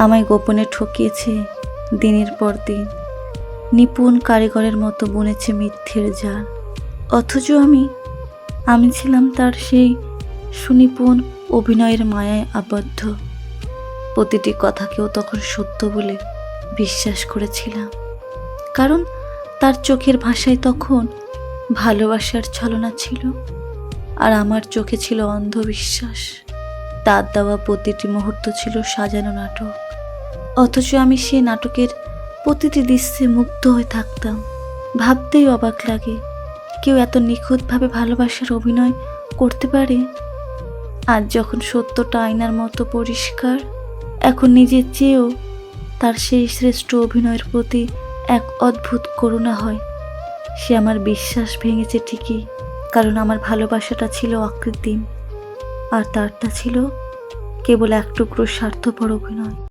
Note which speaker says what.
Speaker 1: আমায় গোপনে ঠকিয়েছে দিনের পর দিন, নিপুণ কারিগরের মতো বুনেছে মিথ্যের জাল। অথচ আমি ছিলাম তার সেই সুনিপুণ অভিনয়ের মায়ায় আবদ্ধ। প্রতিটি কথাকেও তখন সত্য বলে বিশ্বাস করেছিলাম, কারণ তার চোখের ভাষায় তখন ভালোবাসার ছলনা ছিল, আর আমার চোখে ছিল অন্ধবিশ্বাস। তার দেওয়া প্রতিটি মুহূর্ত ছিল সাজানো নাটক, অথচ আমি সে নাটকের প্রতিটি দৃশ্যে মুগ্ধ হয়ে থাকতাম। ভাবতেই অবাক লাগে, কেউ এত নিখুঁতভাবে ভালোবাসার অভিনয় করতে পারে। আজ যখন সত্যটা আয়নার মতো পরিষ্কার, এখন নিজের চেয়েও তার সেই শ্রেষ্ঠ অভিনয়ের প্রতি এক অদ্ভুত করুণা হয়। সে আমার বিশ্বাস ভেঙেছে ঠিকই, কারণ আমার ভালোবাসাটা ছিল অকৃত্রিম, আর তারটা ছিল কেবল এক টুকরো স্বার্থপর অভিনয়।